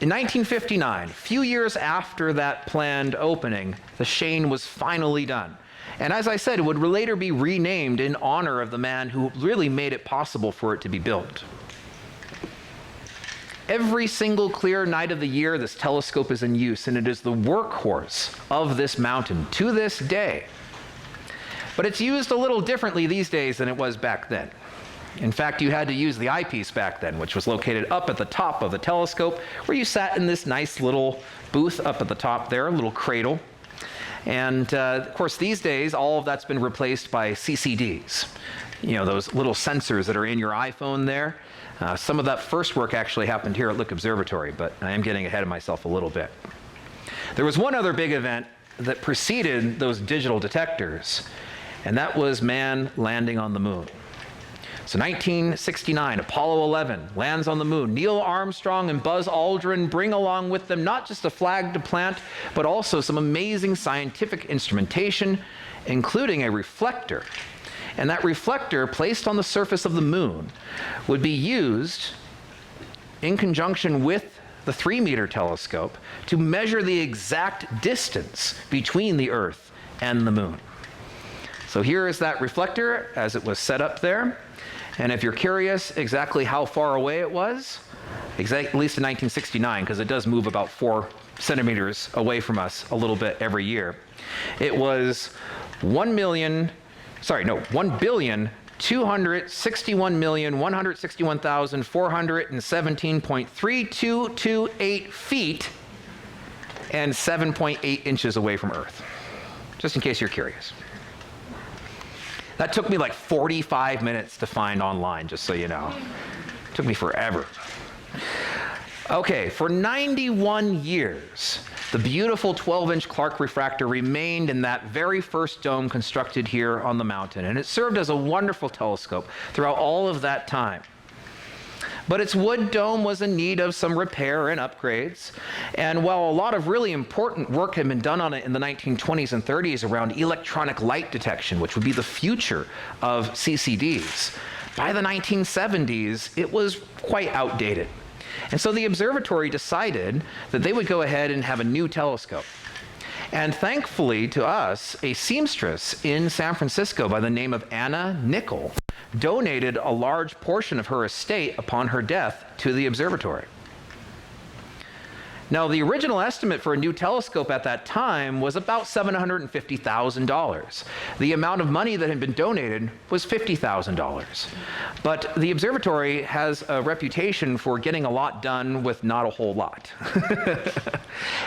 In 1959, a few years after that planned opening, the Shane was finally done. And as I said, it would later be renamed in honor of the man who really made it possible for it to be built. Every single clear night of the year, this telescope is in use, and it is the workhorse of this mountain to this day. But it's used a little differently these days than it was back then. In fact, you had to use the eyepiece back then, which was located up at the top of the telescope, where you sat in this nice little booth up at the top there, a little cradle. And of course, these days, all of that's been replaced by CCDs. You know, those little sensors that are in your iPhone there. Some of that first work actually happened here at Lick Observatory, but I am getting ahead of myself a little bit. There was one other big event that preceded those digital detectors, and that was man landing on the moon. So 1969, Apollo 11 lands on the moon. Neil Armstrong and Buzz Aldrin bring along with them not just a flag to plant, but also some amazing scientific instrumentation, including a reflector. And that reflector, placed on the surface of the moon, would be used in conjunction with the 3-meter telescope to measure the exact distance between the Earth and the moon. So here is that reflector as it was set up there. And if you're curious exactly how far away it was, at least in 1969, because it does move about 4 centimeters away from us a little bit every year, it was 1,261,161,417.3228 feet and 7.8 inches away from Earth, just in case you're curious. That took me like 45 minutes to find online, just so you know. It took me forever. Okay, for 91 years, the beautiful 12-inch Clark refractor remained in that very first dome constructed here on the mountain, and it served as a wonderful telescope throughout all of that time. But its wood dome was in need of some repair and upgrades, and while a lot of really important work had been done on it in the 1920s and 30s around electronic light detection, which would be the future of CCDs, by the 1970s, it was quite outdated. And so the observatory decided that they would go ahead and have a new telescope. And thankfully to us, a seamstress in San Francisco by the name of Anna Nickel donated a large portion of her estate upon her death to the observatory. Now, the original estimate for a new telescope at that time was about $750,000. The amount of money that had been donated was $50,000. But the observatory has a reputation for getting a lot done with not a whole lot.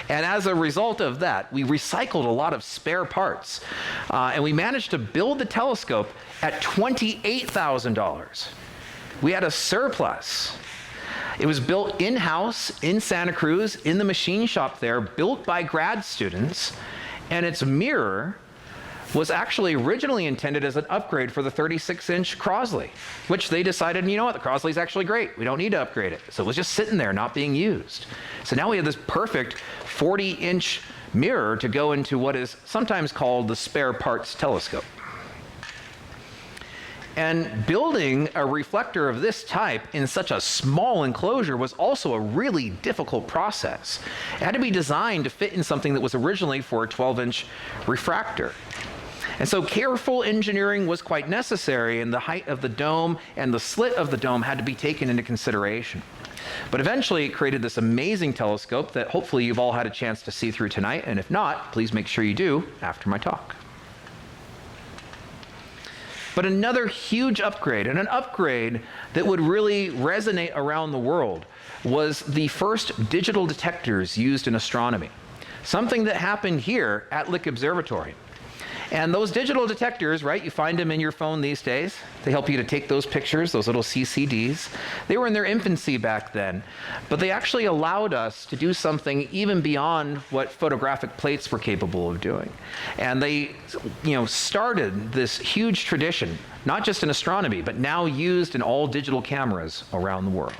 And as a result of that, we recycled a lot of spare parts. And we managed to build the telescope at $28,000. We had a surplus. It was built in-house in Santa Cruz, in the machine shop there, built by grad students, and its mirror was actually originally intended as an upgrade for the 36-inch Crosley, which they decided, you know what, the Crosley's actually great. We don't need to upgrade it. So it was just sitting there, not being used. So now we have this perfect 40-inch mirror to go into what is sometimes called the spare parts telescope. And building a reflector of this type in such a small enclosure was also a really difficult process. It had to be designed to fit in something that was originally for a 12-inch refractor. And so careful engineering was quite necessary, and the height of the dome and the slit of the dome had to be taken into consideration. But eventually it created this amazing telescope that hopefully you've all had a chance to see through tonight, and if not, please make sure you do after my talk. But another huge upgrade, and an upgrade that would really resonate around the world, was the first digital detectors used in astronomy. Something that happened here at Lick Observatory. And those digital detectors, right, you find them in your phone these days. They help you to take those pictures, those little CCDs. They were in their infancy back then, but they actually allowed us to do something even beyond what photographic plates were capable of doing. And they, started this huge tradition, not just in astronomy, but now used in all digital cameras around the world.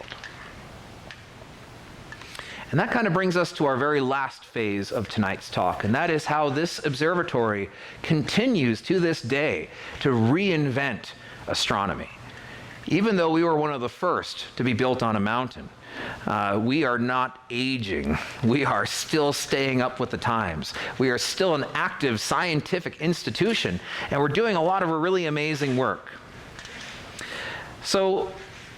And that kind of brings us to our very last phase of tonight's talk, and that is how this observatory continues to this day to reinvent astronomy. Even though we were one of the first to be built on a mountain, we are not aging. We are still staying up with the times. We are still an active scientific institution, and we're doing a lot of really amazing work. So,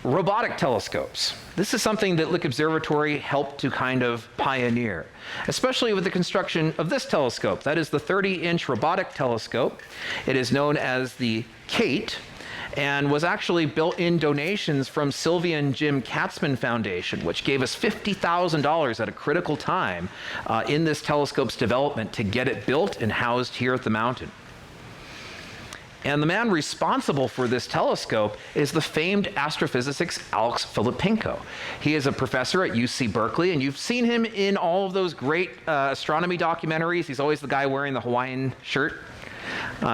robotic telescopes. This is something that Lick Observatory helped to kind of pioneer, especially with the construction of this telescope. That is the 30-inch robotic telescope. It is known as the Kate, and was actually built in donations from Sylvia and Jim Katzman Foundation, which gave us $50,000 at a critical time in this telescope's development to get it built and housed here at the mountain. And the man responsible for this telescope is the famed astrophysicist Alex Filippenko. He is a professor at UC Berkeley, and you've seen him in all of those great astronomy documentaries. He's always the guy wearing the Hawaiian shirt.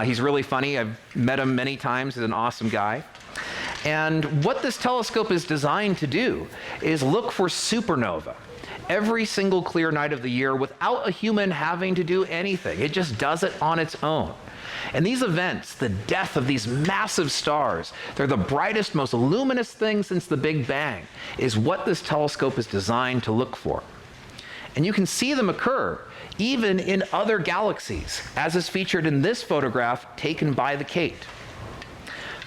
He's really funny. I've met him many times. He's an awesome guy. And what this telescope is designed to do is look for supernova every single clear night of the year without a human having to do anything. It just does it on its own. And these events, the death of these massive stars, they're the brightest, most luminous thing since the Big Bang, is what this telescope is designed to look for. And you can see them occur even in other galaxies, as is featured in this photograph taken by the Kate.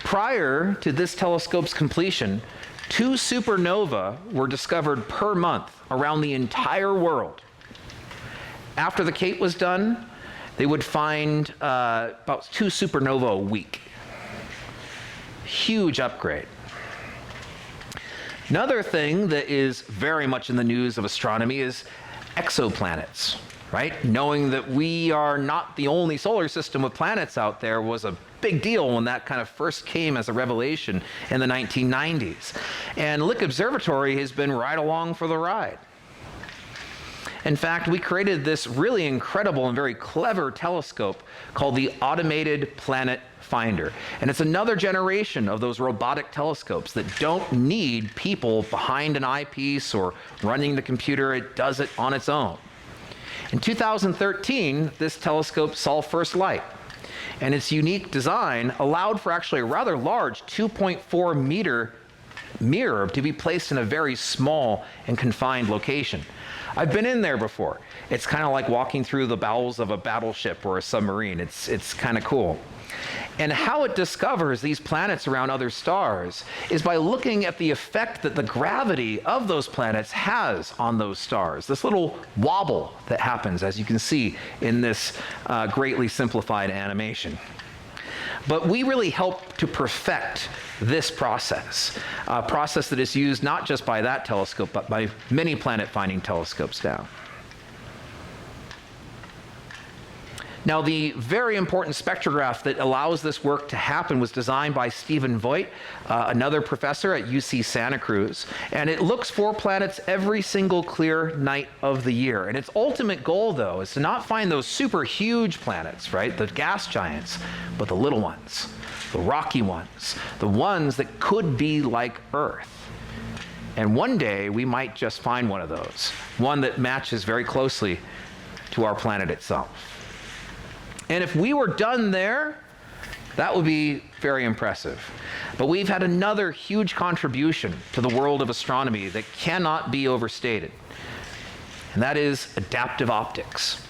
Prior to this telescope's completion, 2 supernova were discovered per month around the entire world. After the Kate was done, they would find about 2 supernova a week. Huge upgrade. Another thing that is very much in the news of astronomy is exoplanets, right? Knowing that we are not the only solar system with planets out there was a big deal when that kind of first came as a revelation in the 1990s. And Lick Observatory has been right along for the ride. In fact, we created this really incredible and very clever telescope called the Automated Planet Finder. And it's another generation of those robotic telescopes that don't need people behind an eyepiece or running the computer. It does it on its own. In 2013, this telescope saw first light. And its unique design allowed for actually a rather large 2.4 meter mirror to be placed in a very small and confined location. I've been in there before. It's kind of like walking through the bowels of a battleship or a submarine. It's kind of cool. And how it discovers these planets around other stars is by looking at the effect that the gravity of those planets has on those stars. This little wobble that happens, as you can see in this greatly simplified animation. But we really help to perfect this process, a process that is used not just by that telescope, but by many planet-finding telescopes now. Now, the very important spectrograph that allows this work to happen was designed by Stephen Voigt, another professor at UC Santa Cruz, and it looks for planets every single clear night of the year. And its ultimate goal, though, is to not find those super huge planets, right, the gas giants, but the little ones, the rocky ones, the ones that could be like Earth. And one day, we might just find one of those, one that matches very closely to our planet itself. And if we were done there, that would be very impressive. But we've had another huge contribution to the world of astronomy that cannot be overstated, and that is adaptive optics.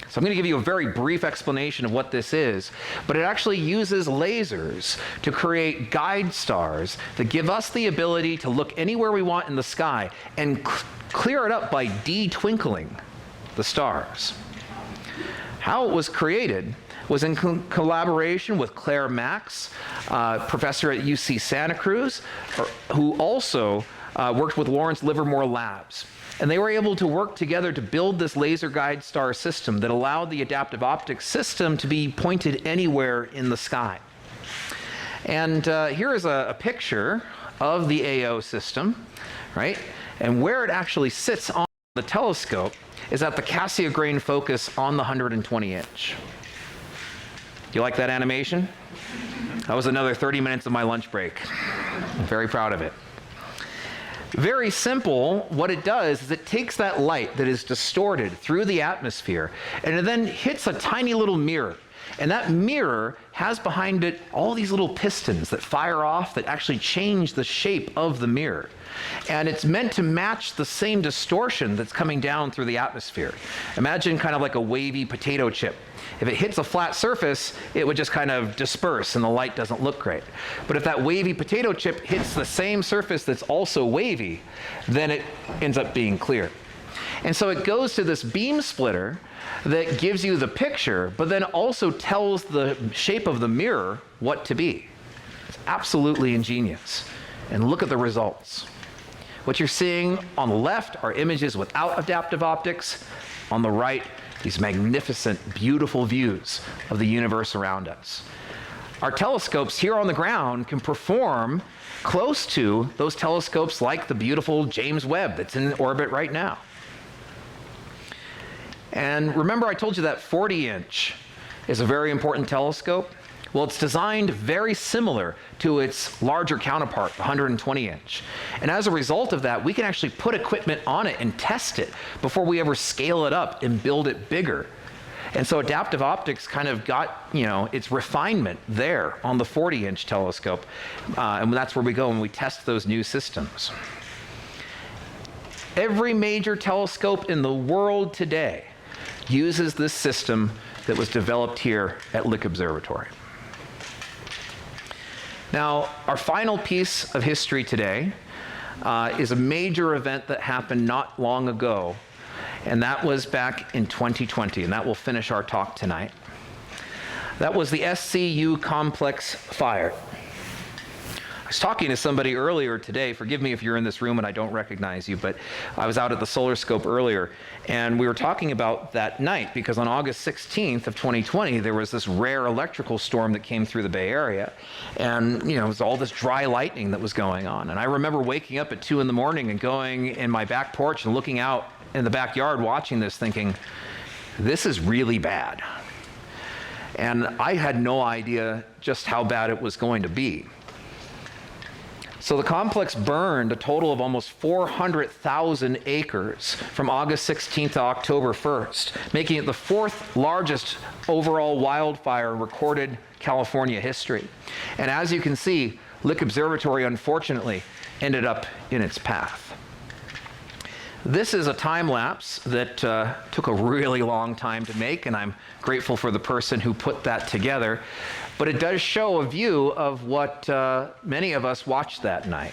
So I'm going to give you a very brief explanation of what this is, but it actually uses lasers to create guide stars that give us the ability to look anywhere we want in the sky and clear it up by de-twinkling the stars. How it was created was in collaboration with Claire Max, professor at UC Santa Cruz, who also worked with Lawrence Livermore Labs. And they were able to work together to build this laser guide star system that allowed the adaptive optics system to be pointed anywhere in the sky. And here is a picture of the AO system, right? And where it actually sits on the telescope is at the Cassegrain focus on the 120 inch. You like that animation? That was another 30 minutes of my lunch break. I'm very proud of it. Very simple, what it does is it takes that light that is distorted through the atmosphere and it then hits a tiny little mirror. And that mirror has behind it all these little pistons that fire off that actually change the shape of the mirror. And it's meant to match the same distortion that's coming down through the atmosphere. Imagine kind of like a wavy potato chip. If it hits a flat surface, it would just kind of disperse and the light doesn't look great. But if that wavy potato chip hits the same surface that's also wavy, then it ends up being clear. And so it goes to this beam splitter that gives you the picture, but then also tells the shape of the mirror what to be. It's absolutely ingenious. And look at the results. What you're seeing on the left are images without adaptive optics. On the right, these magnificent, beautiful views of the universe around us. Our telescopes here on the ground can perform close to those telescopes like the beautiful James Webb that's in orbit right now. And remember I told you that 40 inch is a very important telescope? Well, it's designed very similar to its larger counterpart, the 120 inch. And as a result of that, we can actually put equipment on it and test it before we ever scale it up and build it bigger. And so adaptive optics kind of got, its refinement there on the 40 inch telescope. And that's where we go when we test those new systems. Every major telescope in the world today uses this system that was developed here at Lick Observatory. Now, our final piece of history today is a major event that happened not long ago, and that was back in 2020, and that will finish our talk tonight. That was the SCU complex fire. I was talking to somebody earlier today, forgive me if you're in this room and I don't recognize you, but I was out at the Solar Scope earlier, and we were talking about that night because on August 16th of 2020, there was this rare electrical storm that came through the Bay Area, and it was all this dry lightning that was going on. And I remember waking up at 2 in the morning and going in my back porch and looking out in the backyard watching this thinking, this is really bad. And I had no idea just how bad it was going to be. So the complex burned a total of almost 400,000 acres from August 16th to October 1st, making it the 4th largest overall wildfire in recorded California history. And as you can see, Lick Observatory unfortunately ended up in its path. This is a time lapse that took a really long time to make, and I'm grateful for the person who put that together. But it does show a view of what many of us watched that night.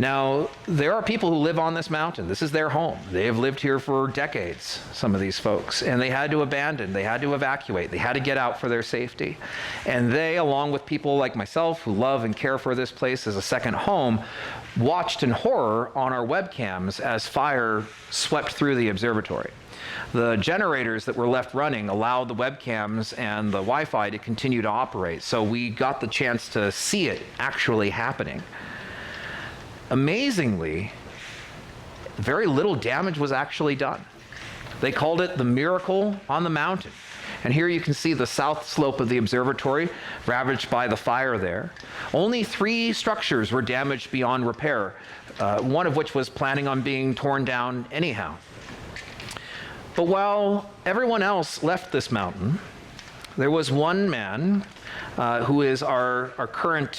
Now, there are people who live on this mountain. This is their home. They have lived here for decades, some of these folks, and they had to abandon, they had to evacuate, they had to get out for their safety. And they, along with people like myself who love and care for this place as a second home, watched in horror on our webcams as fire swept through the observatory. The generators that were left running allowed the webcams and the Wi-Fi to continue to operate, so we got the chance to see it actually happening. Amazingly, very little damage was actually done. They called it the miracle on the mountain. And here you can see the south slope of the observatory ravaged by the fire there. Only 3 structures were damaged beyond repair, one of which was planning on being torn down anyhow. But while everyone else left this mountain, there was one man who is our current,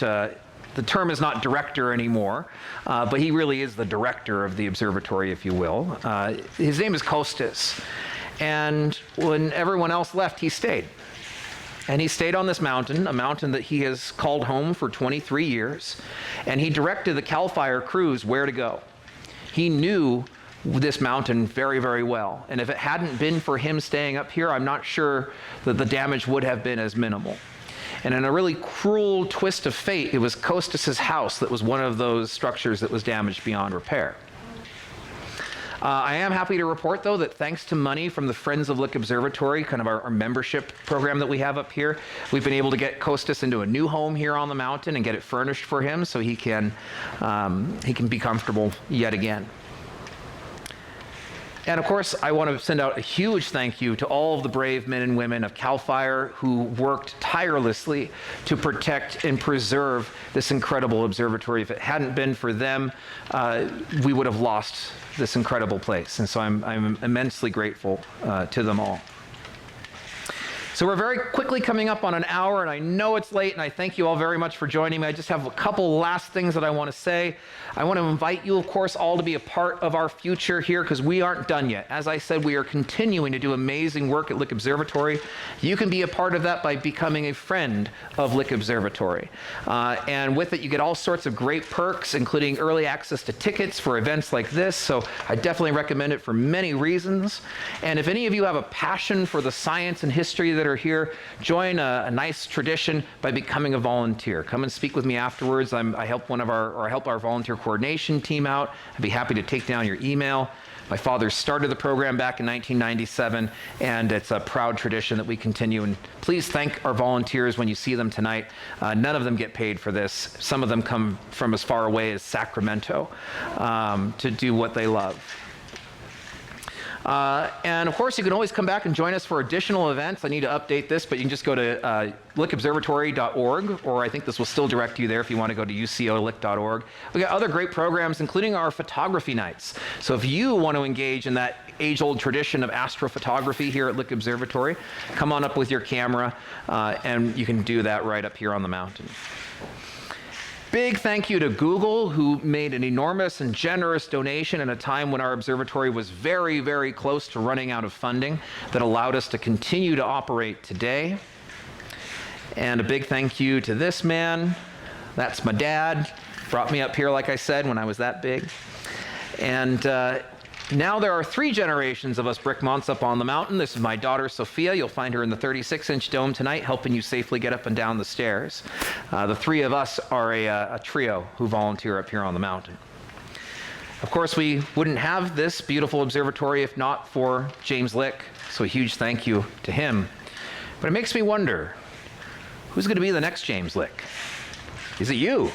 the term is not director anymore, but he really is the director of the observatory, if you will. His name is Kostas. And when everyone else left, he stayed. And he stayed on this mountain, a mountain that he has called home for 23 years. And he directed the CAL FIRE crews where to go. He knew this mountain very, very well. And if it hadn't been for him staying up here, I'm not sure that the damage would have been as minimal. And in a really cruel twist of fate, it was Kostas's house that was one of those structures that was damaged beyond repair. I am happy to report, though, that thanks to money from the Friends of Lick Observatory, kind of our membership program that we have up here, we've been able to get Kostas into a new home here on the mountain and get it furnished for him so he can be comfortable yet again. And of course, I want to send out a huge thank you to all of the brave men and women of CAL FIRE who worked tirelessly to protect and preserve this incredible observatory. If it hadn't been for them, we would have lost this incredible place. And so I'm immensely grateful to them all. So we're very quickly coming up on an hour, and I know it's late, and I thank you all very much for joining me. I just have a couple last things that I want to say. I want to invite you, of course, all to be a part of our future here, because we aren't done yet. As I said, we are continuing to do amazing work at Lick Observatory. You can be a part of that by becoming a friend of Lick Observatory. And with it, you get all sorts of great perks, including early access to tickets for events like this. So I definitely recommend it for many reasons. And if any of you have a passion for the science and history that are here, join a nice tradition by becoming a volunteer. Come and speak with me afterwards. I help our volunteer coordination team out. I'd be happy to take down your email. My father started the program back in 1997, and it's a proud tradition that we continue. And please thank our volunteers when you see them tonight. None of them get paid for this. Some of them come from as far away as Sacramento to do what they love. And of course, you can always come back and join us for additional events. I need to update this, but you can just go to lickobservatory.org, or I think this will still direct you there if you want to go to ucolick.org. We got other great programs, including our photography nights. So if you want to engage in that age-old tradition of astrophotography here at Lick Observatory, come on up with your camera, and you can do that right up here on the mountain. Big thank you to Google, who made an enormous and generous donation at a time when our observatory was very, very close to running out of funding that allowed us to continue to operate today. And a big thank you to this man. That's my dad. Brought me up here, like I said, when I was that big. And now there are 3 generations of us Bricmonts up on the mountain. This is my daughter, Sophia. You'll find her in the 36-inch dome tonight, helping you safely get up and down the stairs. The 3 of us are a trio who volunteer up here on the mountain. Of course, we wouldn't have this beautiful observatory if not for James Lick, so a huge thank you to him. But it makes me wonder, who's going to be the next James Lick? Is it you?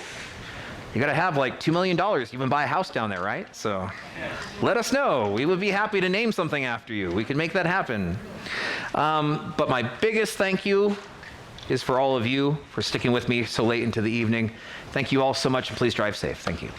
You got to have like $2 million to even buy a house down there, right? So let us know. We would be happy to name something after you. We can make that happen. But my biggest thank you is for all of you for sticking with me so late into the evening. Thank you all so much, and please drive safe. Thank you.